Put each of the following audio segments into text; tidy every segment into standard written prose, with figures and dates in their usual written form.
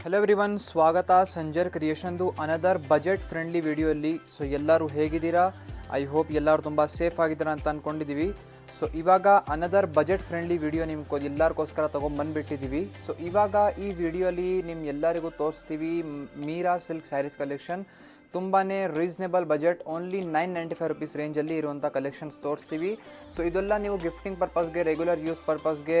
Hello everyone, ಸ್ವಾಗತ ಸಂಜರ್ ಕ್ರಿಯೇಷನ್ದು another budget friendly ವಿಡಿಯೋಲ್ಲಿ. ಸೊ ಎಲ್ಲರೂ ಹೇಗಿದ್ದೀರಾ? ಐ ಹೋಪ್ ಎಲ್ಲರೂ ತುಂಬ ಸೇಫ್ ಆಗಿದ್ದೀರಾ ಅಂತ ಅಂದ್ಕೊಂಡಿದ್ದೀವಿ. ಸೊ ಇವಾಗ ಅನದರ್ ಬಜೆಟ್ ಫ್ರೆಂಡ್ಲಿ ವಿಡಿಯೋ ನಿಮ್ಗೆ ಎಲ್ಲರಿಗೋಸ್ಕರ ತೊಗೊಂಡ್ಬಂದುಬಿಟ್ಟಿದ್ದೀವಿ. ಸೊ ಇವಾಗ ಈ ವಿಡಿಯೋಲಿ ನಿಮ್ಮ ಎಲ್ಲರಿಗೂ ತೋರಿಸ್ತೀವಿ ಮೀರಾ ಸಿಲ್ಕ್ ಸ್ಯಾರೀಸ್ ಕಲೆಕ್ಷನ್. ತುಂಬಾ ರೀಸನೇಬಲ್ ಬಜೆಟ್, ಓನ್ಲಿ 995 ರುಪೀಸ್ ರೇಂಜಲ್ಲಿ ಇರುವಂಥ ಕಲೆಕ್ಷನ್ಸ್ ತೋರಿಸ್ತೀವಿ. ಸೊ ಇದೆಲ್ಲ ನೀವು gifting ಪರ್ಪಸ್ಗೆ, regular use ಪರ್ಪಸ್ಗೆ,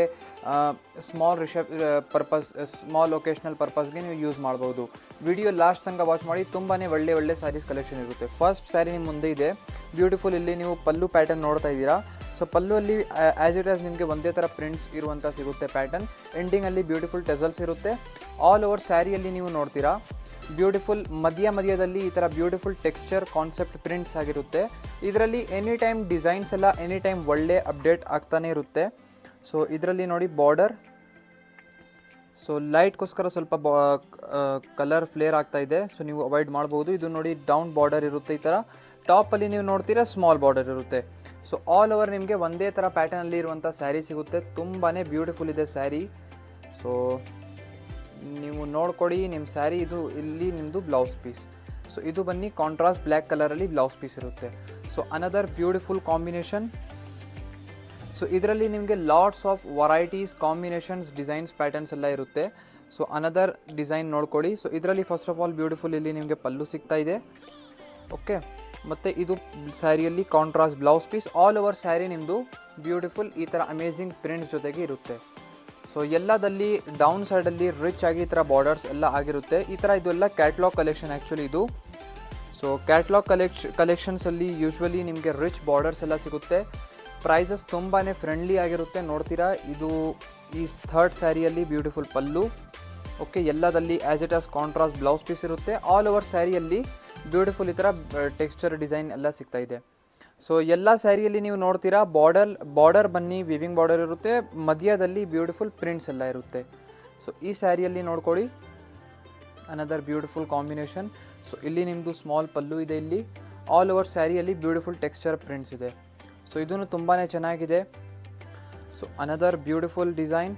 small occasional ಪರ್ಪಸ್ಗೆ ನೀವು ಯೂಸ್ ಮಾಡ್ಬೋದು. ವಿಡಿಯೋ ಲಾಸ್ಟ್ ತನಕ ವಾಚ್ ಮಾಡಿ, ತುಂಬಾ ಒಳ್ಳೆ ಸ್ಯಾರೀಸ್ ಕಲೆಕ್ಷನ್ ಇರುತ್ತೆ. ಫಸ್ಟ್ ಸ್ಯಾರಿ ನಿಮ್ಮ ಮುಂದೆ ಇದೆ, ಬ್ಯೂಟಿಫುಲ್. ಇಲ್ಲಿ ನೀವು ಪಲ್ಲು ಪ್ಯಾಟರ್ನ್ ನೋಡ್ತಾ ಇದ್ದೀರಾ. ಸೊ ಪಲ್ಲುವಲ್ಲಿ ಆ್ಯಸ್ ಇಟ್ ಆಸ್ ನಿಮಗೆ ಒಂದೇ ಥರ ಪ್ರಿಂಟ್ಸ್ ಇರುವಂಥ ಸಿಗುತ್ತೆ ಪ್ಯಾಟರ್ನ್. ಎಂಡಿಂಗಲ್ಲಿ ಬ್ಯೂಟಿಫುಲ್ ಟೆಸಲ್ಸ್ ಇರುತ್ತೆ. ಆಲ್ ಓವರ್ ಸ್ಯಾರಿಯಲ್ಲಿ ನೀವು ನೋಡ್ತೀರಾ ಬ್ಯೂಟಿಫುಲ್ ಮಧ್ಯದಲ್ಲಿ ಈ ಥರ ಬ್ಯೂಟಿಫುಲ್ ಟೆಕ್ಸ್ಚರ್ ಕಾನ್ಸೆಪ್ಟ್ ಪ್ರಿಂಟ್ಸ್ ಆಗಿರುತ್ತೆ. ಇದರಲ್ಲಿ ಎನಿ ಟೈಮ್ ಡಿಸೈನ್ಸ್ ಎಲ್ಲ ಎನಿ ಟೈಮ್ ಒಳ್ಳೆ ಅಪ್ಡೇಟ್ ಆಗ್ತಾನೆ ಇರುತ್ತೆ. ಸೊ ಇದರಲ್ಲಿ ನೋಡಿ ಬಾರ್ಡರ್, ಸೊ ಲೈಟ್ಗೋಸ್ಕರ ಸ್ವಲ್ಪ ಕಲರ್ ಫ್ಲೇರ್ ಆಗ್ತಾ ಇದೆ, ಸೊ ನೀವು ಅವಾಯ್ಡ್ ಮಾಡ್ಬೋದು. ಇದು ನೋಡಿ ಡೌನ್ ಬಾರ್ಡರ್ ಇರುತ್ತೆ. ಈ ಥರ ಟಾಪಲ್ಲಿ ನೀವು ನೋಡ್ತೀರಾ ಸ್ಮಾಲ್ ಬಾರ್ಡರ್ ಇರುತ್ತೆ. ಸೊ ಆಲ್ ಓವರ್ ನಿಮಗೆ ಒಂದೇ ಥರ ಪ್ಯಾಟರ್ನಲ್ಲಿ ಇರುವಂಥ ಸ್ಯಾರಿ ಸಿಗುತ್ತೆ. ತುಂಬಾ ಬ್ಯೂಟಿಫುಲ್ ಇದೆ ಸ್ಯಾರಿ. ಸೊ ನೀವು ನೋಡ್ಕೊಡಿ ನಿಮ್ಮ ಸ್ಯಾರಿ. ಇದು ಇಲ್ಲಿ ನಿಮ್ಮದು ಬ್ಲೌಸ್ ಪೀಸ್. ಸೊ ಇದು ಬನ್ನಿ ಕಾಂಟ್ರಾಸ್ಟ್ ಬ್ಲ್ಯಾಕ್ ಕಲರಲ್ಲಿ ಬ್ಲೌಸ್ ಪೀಸ್ ಇರುತ್ತೆ. So another beautiful combination. So ಇದರಲ್ಲಿ ನಿಮಗೆ lots of varieties, combinations, designs, patterns ಎಲ್ಲ ಇರುತ್ತೆ. ಸೊ ಅನದರ್ ಡಿಸೈನ್ ನೋಡ್ಕೊಳ್ಳಿ. ಸೊ ಇದರಲ್ಲಿ ಫಸ್ಟ್ ಆಫ್ ಆಲ್ ಬ್ಯೂಟಿಫುಲ್ ಇಲ್ಲಿ ನಿಮಗೆ ಪಲ್ಲು ಸಿಗ್ತಾ ಇದೆ. ಓಕೆ, ಮತ್ತು ಇದು ಸ್ಯಾರಿಯಲ್ಲಿ contrast blouse piece. All over sari ನಿಮ್ಮದು ಬ್ಯೂಟಿಫುಲ್ ಈ ಥರ ಅಮೇಝಿಂಗ್ ಪ್ರಿಂಟ್ಸ್ ಜೊತೆಗೆ ಇರುತ್ತೆ. ಸೊ ಎಲ್ಲದಲ್ಲಿ ಡೌನ್ ಸೈಡಲ್ಲಿ ರಿಚ್ ಆಗಿ ಈ ಥರ ಬಾರ್ಡರ್ಸ್ ಎಲ್ಲ ಆಗಿರುತ್ತೆ. ಈ ಥರ ಇದೆಲ್ಲ ಕ್ಯಾಟ್ಲಾಗ್ ಕಲೆಕ್ಷನ್ ಆ್ಯಕ್ಚುಲಿ ಇದು. ಸೊ ಕ್ಯಾಟ್ಲಾಗ್ ಕಲೆಕ್ಷನ್ಸಲ್ಲಿ ಯೂಶ್ವಲಿ ನಿಮಗೆ ರಿಚ್ ಬಾರ್ಡರ್ಸ್ ಎಲ್ಲ ಸಿಗುತ್ತೆ. ಪ್ರೈಸಸ್ ತುಂಬಾ ಫ್ರೆಂಡ್ಲಿ ಆಗಿರುತ್ತೆ. ನೋಡ್ತೀರಾ, ಇದು ಈ ಥರ್ಡ್ ಸ್ಯಾರಿಯಲ್ಲಿ ಬ್ಯೂಟಿಫುಲ್ ಪಲ್ಲು. ಓಕೆ, ಎಲ್ಲದಲ್ಲಿ as it is contrast blouse piece ಇರುತ್ತೆ. ಆಲ್ ಓವರ್ ಸ್ಯಾರಿಯಲ್ಲಿ ಬ್ಯೂಟಿಫುಲ್ ಈ ಥರ ಟೆಕ್ಸ್ಚರ್ ಡಿಸೈನ್ ಎಲ್ಲ ಸಿಗ್ತಾ ಇದೆ. ಸೊ ಎಲ್ಲ ಸ್ಯಾರಿಯಲ್ಲಿ ನೀವು ನೋಡ್ತೀರಾ ಬಾರ್ಡರ್ ಬನ್ನಿ ವಿವಿಂಗ್ ಬಾರ್ಡರ್ ಇರುತ್ತೆ, ಮಧ್ಯದಲ್ಲಿ ಬ್ಯೂಟಿಫುಲ್ ಪ್ರಿಂಟ್ಸ್ ಎಲ್ಲ ಇರುತ್ತೆ. ಸೊ ಈ ಸ್ಯಾರಿಯಲ್ಲಿ ನೋಡ್ಕೊಳ್ಳಿ ಅನದರ್ ಬ್ಯೂಟಿಫುಲ್ ಕಾಂಬಿನೇಷನ್. ಸೊ ಇಲ್ಲಿ ನಿಮ್ಮದು ಸ್ಮಾಲ್ ಪಲ್ಲು ಇದೆ. ಇಲ್ಲಿ ಆಲ್ ಓವರ್ ಸ್ಯಾರಿಯಲ್ಲಿ ಬ್ಯೂಟಿಫುಲ್ ಟೆಕ್ಸ್ಚರ್ ಪ್ರಿಂಟ್ಸ್ ಇದೆ. ಸೊ ಇದೂ ತುಂಬಾ ಚೆನ್ನಾಗಿದೆ. So another beautiful design.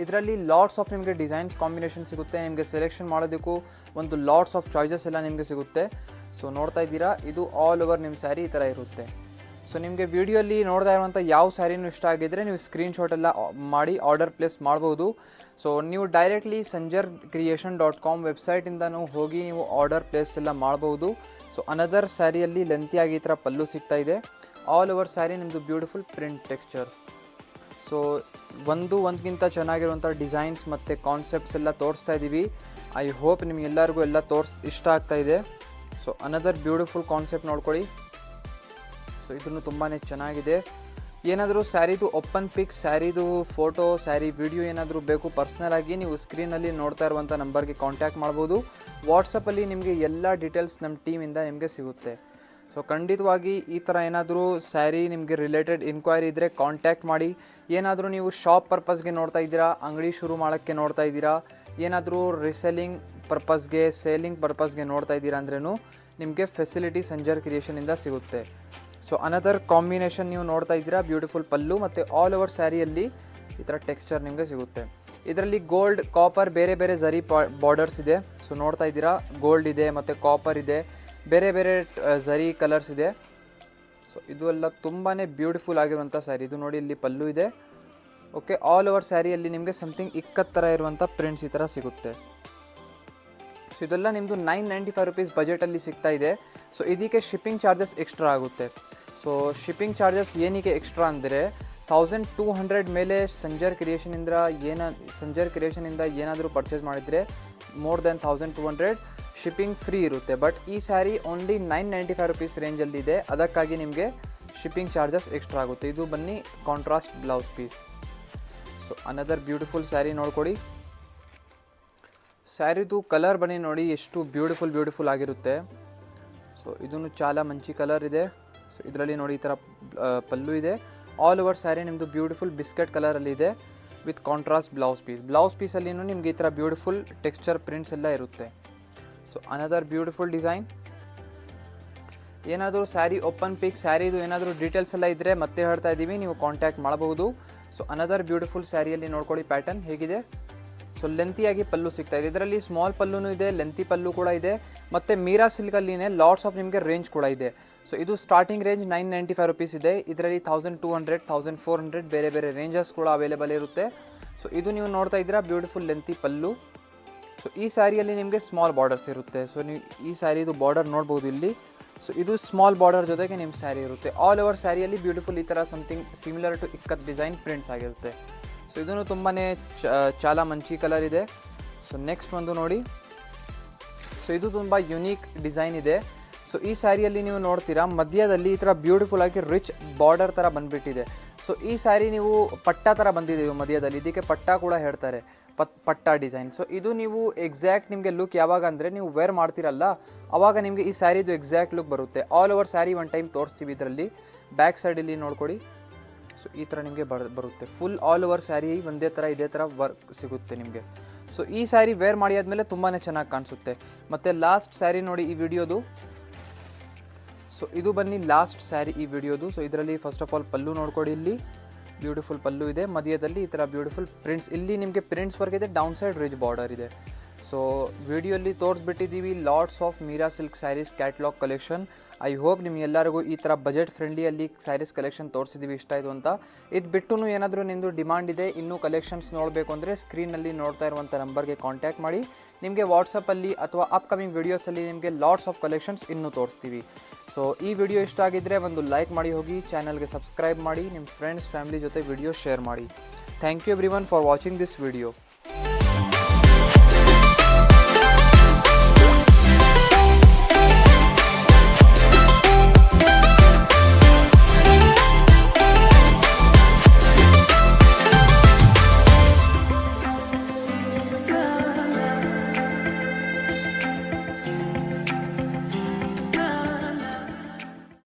ಇದರಲ್ಲಿ ಲಾಟ್ಸ್ ಆಫ್ ನಿಮಗೆ ಡಿಸೈನ್ಸ್ ಕಾಂಬಿನೇಷನ್ ಸಿಗುತ್ತೆ. ನಿಮಗೆ ಸೆಲೆಕ್ಷನ್ ಮಾಡೋದಕ್ಕೂ ಒಂದು ಲಾಟ್ಸ್ ಆಫ್ ಚಾಯ್ಸಸ್ ಎಲ್ಲ ನಿಮಗೆ ಸಿಗುತ್ತೆ. ಸೊ ನೋಡ್ತಾ ಇದ್ದೀರಾ, ಇದು ಆಲ್ ಓವರ್ ನಿಮ್ಮ ಸ್ಯಾರಿ ಈ ಥರ ಇರುತ್ತೆ. ಸೊ ನಿಮಗೆ ವಿಡಿಯೋಲಿ ನೋಡ್ತಾ ಇರುವಂಥ ಯಾವ ಸ್ಯಾರಿನೂ ಇಷ್ಟ ಆಗಿದ್ದರೆ ನೀವು ಸ್ಕ್ರೀನ್ಶಾಟ್ ಎಲ್ಲ ಮಾಡಿ ಆರ್ಡರ್ ಪ್ಲೇಸ್ ಮಾಡ್ಬೋದು. ಸೊ ನೀವು ಡೈರೆಕ್ಟ್ಲಿ sanjarcreation.com ವೆಬ್ಸೈಟಿಂದನೂ ಹೋಗಿ ನೀವು ಆರ್ಡರ್ ಪ್ಲೇಸ್ ಎಲ್ಲ ಮಾಡ್ಬೋದು. ಸೊ ಅನದರ್ ಸ್ಯಾರಿಯಲ್ಲಿ ಲೆಂತಿಯಾಗಿ ಈ ಥರ ಪಲ್ಲು ಸಿಗ್ತಾ ಇದೆ. ಆಲ್ ಓವರ್ ಸ್ಯಾರಿ ನಿಮ್ಮದು ಬ್ಯೂಟಿಫುಲ್ ಪ್ರಿಂಟ್ ಟೆಕ್ಸ್ಚರ್ಸ್. ಸೊ ಒಂದಕ್ಕಿಂತ ಚೆನ್ನಾಗಿರುವಂಥ ಡಿಸೈನ್ಸ್ ಮತ್ತು ಕಾನ್ಸೆಪ್ಟ್ಸ್ ಎಲ್ಲ ತೋರಿಸ್ತಾ ಇದ್ದೀವಿ. ಐ ಹೋಪ್ ನಿಮಗೆಲ್ಲರಿಗೂ ಎಲ್ಲ ಇಷ್ಟ ಆಗ್ತಾ ಇದೆ. ಸೊ ಅನದರ್ ಬ್ಯೂಟಿಫುಲ್ ಕಾನ್ಸೆಪ್ಟ್ ನೋಡ್ಕೊಳ್ಳಿ. ಸೊ ಇದನ್ನು ತುಂಬಾ ಚೆನ್ನಾಗಿದೆ. ಏನಾದರೂ ಸ್ಯಾರಿದು ಓಪನ್ ಪಿಕ್, ಸ್ಯಾರಿದು ಫೋಟೋ, ಸ್ಯಾರಿ ವಿಡಿಯೋ ಏನಾದರೂ ಬೇಕು ಪರ್ಸ್ನಲ್ ಆಗಿ ನೀವು ಸ್ಕ್ರೀನಲ್ಲಿ ನೋಡ್ತಾ ಇರುವಂಥ ನಂಬರ್ಗೆ ಕಾಂಟ್ಯಾಕ್ಟ್ ಮಾಡ್ಬೋದು. ವಾಟ್ಸಪ್ಪಲ್ಲಿ ನಿಮಗೆ ಎಲ್ಲ ಡೀಟೇಲ್ಸ್ ನಮ್ಮ ಟೀಮಿಂದ ನಿಮಗೆ ಸಿಗುತ್ತೆ. ಸೊ ಖಂಡಿತವಾಗಿ ಈ ಥರ ಏನಾದರೂ ಸ್ಯಾರಿ ನಿಮಗೆ ರಿಲೇಟೆಡ್ ಇನ್ಕ್ವೈರಿ ಇದ್ದರೆ ಕಾಂಟ್ಯಾಕ್ಟ್ ಮಾಡಿ. ಏನಾದರೂ ನೀವು ಶಾಪ್ ಪರ್ಪಸ್ಗೆ ನೋಡ್ತಾ ಇದ್ದೀರಾ, ಅಂಗಡಿ ಶುರು ಮಾಡೋಕ್ಕೆ ನೋಡ್ತಾ ಇದ್ದೀರಾ, ಏನಾದರೂ ರಿಸೆಲ್ಲಿಂಗ್ ಪರ್ಪಸ್ಗೆ, ಸೇಲಿಂಗ್ ಪರ್ಪಸ್ಗೆ ನೋಡ್ತಾ ಇದ್ದೀರಾ ಅಂದ್ರೂ ನಿಮಗೆ ಫೆಸಿಲಿಟಿ ಸಂಜರ್ ಕ್ರಿಯೇಷನಿಂದ ಸಿಗುತ್ತೆ. ಸೊ ಅನದರ್ ಕಾಂಬಿನೇಷನ್ ನೀವು ನೋಡ್ತಾ ಇದ್ದೀರಾ, ಬ್ಯೂಟಿಫುಲ್ ಪಲ್ಲು ಮತ್ತು ಆಲ್ ಓವರ್ ಸ್ಯಾರಿಯಲ್ಲಿ ಈ ಥರ ಟೆಕ್ಸ್ಚರ್ ನಿಮಗೆ ಸಿಗುತ್ತೆ. ಇದರಲ್ಲಿ ಗೋಲ್ಡ್, ಕಾಪರ್, ಬೇರೆ ಝರಿ ಬಾರ್ಡರ್ಸ್ ಇದೆ. ಸೊ ನೋಡ್ತಾ ಇದ್ದೀರಾ, ಗೋಲ್ಡ್ ಇದೆ ಮತ್ತು ಕಾಪರ್ ಇದೆ, ಬೇರೆ ಝರಿ ಕಲರ್ಸ್ ಇದೆ. ಸೊ ಇದು ಎಲ್ಲ ತುಂಬಾ ಬ್ಯೂಟಿಫುಲ್ ಆಗಿರುವಂಥ ಸ್ಯಾರಿ. ಇದು ನೋಡಿ, ಇಲ್ಲಿ ಪಲ್ಲು ಇದೆ. ಓಕೆ, ಆಲ್ ಓವರ್ ಸ್ಯಾರಿಯಲ್ಲಿ ನಿಮಗೆ ಸಮಥಿಂಗ್ ಇಕ್ಕತ್ತರ ಇರುವಂಥ ಪ್ರಿಂಟ್ಸ್ ಈ ಥರ ಸಿಗುತ್ತೆ. ಸೊ ಇದೆಲ್ಲ ನಿಮ್ಮದು 995 ರುಪೀಸ್ ಬಜೆಟಲ್ಲಿ ಸಿಗ್ತಾ ಇದೆ. ಸೊ ಇದಕ್ಕೆ ಶಿಪ್ಪಿಂಗ್ ಚಾರ್ಜಸ್ ಎಕ್ಸ್ಟ್ರಾ ಆಗುತ್ತೆ. ಸೊ ಶಿಪ್ಪಿಂಗ್ ಚಾರ್ಜಸ್ ಏನಕ್ಕೆ ಎಕ್ಸ್ಟ್ರಾ ಅಂದರೆ 1200 ಮೇಲೆ ಸಂಜರ್ ಕ್ರಿಯೇಷನಿಂದ ಏನಾದರೂ ಪರ್ಚೇಸ್ ಮಾಡಿದರೆ ಮೋರ್ ದೆನ್ 1200 ಶಿಪ್ಪಿಂಗ್ ಫ್ರೀ ಇರುತ್ತೆ. ಬಟ್ ಈ ಸ್ಯಾರಿ ಓನ್ಲಿ 995 ರುಪೀಸ್ ರೇಂಜಲ್ಲಿದೆ, ಅದಕ್ಕಾಗಿ ನಿಮಗೆ ಶಿಪ್ಪಿಂಗ್ ಚಾರ್ಜಸ್ ಎಕ್ಸ್ಟ್ರಾ ಆಗುತ್ತೆ. ಇದು ಬನ್ನಿ contrast blouse piece. So another beautiful sari ನೋಡ್ಕೊಡಿ. ಸ್ಯಾರಿದು ಕಲರ್ ಬನ್ನಿ ನೋಡಿ, ಎಷ್ಟು ಬ್ಯೂಟಿಫುಲ್ ಆಗಿರುತ್ತೆ. ಸೊ ಇದನ್ನು ಚಾಲ ಮಂಚಿ ಕಲರ್ ಇದೆ. ಸೊ ಇದರಲ್ಲಿ ನೋಡಿ ಈ ಥರ ಪಲ್ಲು ಇದೆ. ಆಲ್ ಓವರ್ ಸ್ಯಾರಿ ನಿಮ್ಮದು ಬ್ಯೂಟಿಫುಲ್ ಬಿಸ್ಕೆಟ್ ಕಲರಲ್ಲಿ ಇದೆ ವಿತ್ ಕಾಂಟ್ರಾಸ್ಟ್ ಬ್ಲೌಸ್ ಪೀಸಲ್ಲಿನೂ ನಿಮಗೆ ಈ ಥರ ಬ್ಯೂಟಿಫುಲ್ ಟೆಕ್ಸ್ಚರ್ ಪ್ರಿಂಟ್ಸ್ ಎಲ್ಲ ಇರುತ್ತೆ. So another beautiful design. ಏನಾದರೂ ಸ್ಯಾರಿ ಓಪನ್ ಪಿಕ್, ಸ್ಯಾರಿದು ಏನಾದರೂ ಡೀಟೇಲ್ಸ್ ಎಲ್ಲ ಇದ್ದರೆ ಮತ್ತೆ ಹೇಳ್ತಾ ಇದ್ದೀವಿ, ನೀವು ಕಾಂಟ್ಯಾಕ್ಟ್ ಮಾಡಬಹುದು. ಸೊ ಅನದರ್ ಬ್ಯೂಟಿಫುಲ್ ಸ್ಯಾರಿಯಲ್ಲಿ ನೋಡ್ಕೊಳ್ಳಿ ಪ್ಯಾಟರ್ನ್ ಹೇಗಿದೆ. ಸೊ ಲೆಂತಿಯಾಗಿ ಪಲ್ಲು ಸಿಗ್ತಾ ಇದೆ. ಇದರಲ್ಲಿ ಸ್ಮಾಲ್ ಪಲ್ಲುನೂ ಇದೆ, ಲೆಂತಿ ಪಲ್ಲು ಕೂಡ ಇದೆ, ಮತ್ತು ಮೀರಾ ಸಿಲ್ಕಲ್ಲಿನೇ ಲಾಟ್ಸ್ ಆಫ್ ನಿಮಗೆ ರೇಂಜ್ ಕೂಡ ಇದೆ. ಸೊ ಇದು ಸ್ಟಾರ್ಟಿಂಗ್ ರೇಂಜ್ 995 ರುಪೀಸ್ ಇದೆ. ಇದರಲ್ಲಿ 1200, 1400 ಬೇರೆ ಬೇರೆ ರೇಂಜಸ್ ಕೂಡ ಅವೈಲೇಬಲ್ ಇರುತ್ತೆ. ಸೊ ಇದು ನೀವು ನೋಡ್ತಾ ಇದ್ದೀರಾ ಬ್ಯೂಟಿಫುಲ್ ಲೆಂತಿ ಪಲ್ಲು. ಸೊ ಈ ಸ್ಯಾರಿಯಲ್ಲಿ ನಿಮಗೆ ಸ್ಮಾಲ್ ಬಾರ್ಡರ್ಸ್ ಇರುತ್ತೆ. ಸೊ ನೀವು ಈ ಸ್ಯಾರಿದು ಬಾರ್ಡರ್ ನೋಡ್ಬೋದು ಇಲ್ಲಿ. ಸೊ ಇದು ಸ್ಮಾಲ್ ಬಾರ್ಡರ್ ಜೊತೆಗೆ ನಿಮ್ಮ ಸ್ಯಾರಿ ಇರುತ್ತೆ. ಆಲ್ ಓವರ್ ಸ್ಯಾರಿಯಲ್ಲಿ ಬ್ಯೂಟಿಫುಲ್ ಈ ಥರ something similar to ikat design prints ಆಗಿರುತ್ತೆ. ಸೊ ಇದೂ ತುಂಬಾ ಚಾಲ ಮಂಚಿ ಕಲರ್ ಇದೆ. ಸೊ ನೆಕ್ಸ್ಟ್ ಒಂದು ನೋಡಿ. ಸೊ ಇದು ತುಂಬ ಯುನೀಕ್ ಡಿಸೈನ್ ಇದೆ. ಸೊ ಈ ಸ್ಯಾರಿಯಲ್ಲಿ ನೀವು ನೋಡ್ತೀರಾ ಮಧ್ಯದಲ್ಲಿ ಈ ಥರ ಬ್ಯೂಟಿಫುಲ್ ಆಗಿ ರಿಚ್ ಬಾರ್ಡರ್ ಥರ ಬಂದುಬಿಟ್ಟಿದೆ. ಸೊ ಈ ಸ್ಯಾರಿ ನೀವು ಪಟ್ಟ ಥರ ಬಂದಿದೆ ಇದು ಮಧ್ಯದಲ್ಲಿ, ಇದಕ್ಕೆ ಪಟ್ಟ ಕೂಡ ಹೇಳ್ತಾರೆ, ಪಟ್ಟ ಡಿಸೈನ್. ಸೊ ಇದು ನೀವು ಎಕ್ಸಾಕ್ಟ್ ನಿಮಗೆ ಲುಕ್ ಯಾವಾಗ ಅಂದರೆ ನೀವು ವೇರ್ ಮಾಡ್ತೀರಲ್ಲ ಆವಾಗ ನಿಮಗೆ ಈ ಸ್ಯಾರಿದು ಎಕ್ಸಾಕ್ಟ್ ಲುಕ್ ಬರುತ್ತೆ. All over sari one time ತೋರಿಸ್ತೀವಿ ಇದರಲ್ಲಿ. ಬ್ಯಾಕ್ ಸೈಡಲ್ಲಿ ನೋಡ್ಕೊಡಿ. ಸೊ ಈ ಥರ ನಿಮಗೆ ಬರುತ್ತೆ. ಫುಲ್ ಆಲ್ ಓವರ್ ಸ್ಯಾರಿ ಒಂದೇ ಥರ ಇದೇ ಥರ ವರ್ಕ್ ಸಿಗುತ್ತೆ ನಿಮಗೆ. ಸೊ ಈ ಸ್ಯಾರಿ ವೇರ್ ಮಾಡಿ ಆದಮೇಲೆ ತುಂಬಾ ಚೆನ್ನಾಗಿ ಕಾಣಿಸುತ್ತೆ. ಮತ್ತು ಲಾಸ್ಟ್ ಸ್ಯಾರಿ ನೋಡಿ ಈ ವಿಡಿಯೋದು. ಸೊ ಇದು ಬನ್ನಿ ಲಾಸ್ಟ್ ಸ್ಯಾರಿ ಈ ವಿಡಿಯೋದು. ಸೊ ಇದರಲ್ಲಿ ಫಸ್ಟ್ ಆಫ್ ಆಲ್ ಪಲ್ಲು ನೋಡ್ಕೊಡಿ, ಇಲ್ಲಿ ಬ್ಯೂಟಿಫುಲ್ ಪಲ್ಲು ಇದೆ, ಮಧ್ಯದಲ್ಲಿ ಈ ಥರ ಬ್ಯೂಟಿಫುಲ್ ಪ್ರಿಂಟ್ಸ್, ಇಲ್ಲಿ ನಿಮಗೆ ಪ್ರಿಂಟ್ಸ್ ವರ್ಕ್ ಇದೆ, ಡೌನ್ ಸೈಡ್ ರಿಚ್ ಬಾರ್ಡರ್ ಇದೆ. ಸೊ ವಿಡಿಯೋಲ್ಲಿ ತೋರಿಸ್ಬಿಟ್ಟಿದ್ದೀವಿ lots of Meera silk saris catalogue collection. I hope ನಿಮಗೆಲ್ಲರಿಗೂ ಈ ಥರ ಬಜೆಟ್ ಫ್ರೆಂಡ್ಲಿಯಲ್ಲಿ ಸ್ಯಾರೀಸ್ ಕಲೆಕ್ಷನ್ ತೋರಿಸಿದ್ದೀವಿ, ಇಷ್ಟ ಆಯಿತು ಅಂತ. ಇದು ಬಿಟ್ಟು ಏನಾದರೂ ನಿಮ್ಮದು ಡಿಮಾಂಡ್ ಇದೆ, ಇನ್ನೂ ಕಲೆಕ್ಷನ್ಸ್ ನೋಡಬೇಕು ಅಂದರೆ ಸ್ಕ್ರೀನಲ್ಲಿ ನೋಡ್ತಾ ಇರುವಂಥ ನಂಬರ್ಗೆ ಕಾಂಟ್ಯಾಕ್ಟ್ ಮಾಡಿ. ನಿಮಗೆ ವಾಟ್ಸಪ್ಪಲ್ಲಿ ಅಥವಾ ಅಪ್ಕಮಿಂಗ್ ವೀಡಿಯೋಸಲ್ಲಿ ನಿಮಗೆ ಲಾಟ್ಸ್ ಆಫ್ ಕಲೆಕ್ಷನ್ಸ್ ಇನ್ನೂ ತೋರಿಸ್ತೀವಿ. ಸೊ ಈ ವಿಡಿಯೋ ಇಷ್ಟ ಆಗಿದ್ದರೆ ಒಂದು ಲೈಕ್ ಮಾಡಿ ಹೋಗಿ, ಚಾನಲ್ಗೆ ಸಬ್ಸ್ಕ್ರೈಬ್ ಮಾಡಿ, ನಿಮ್ಮ ಫ್ರೆಂಡ್ಸ್ ಫ್ಯಾಮಿಲಿ ಜೊತೆ ವಿಡಿಯೋ ಶೇರ್ ಮಾಡಿ. Thank you everyone for watching this video.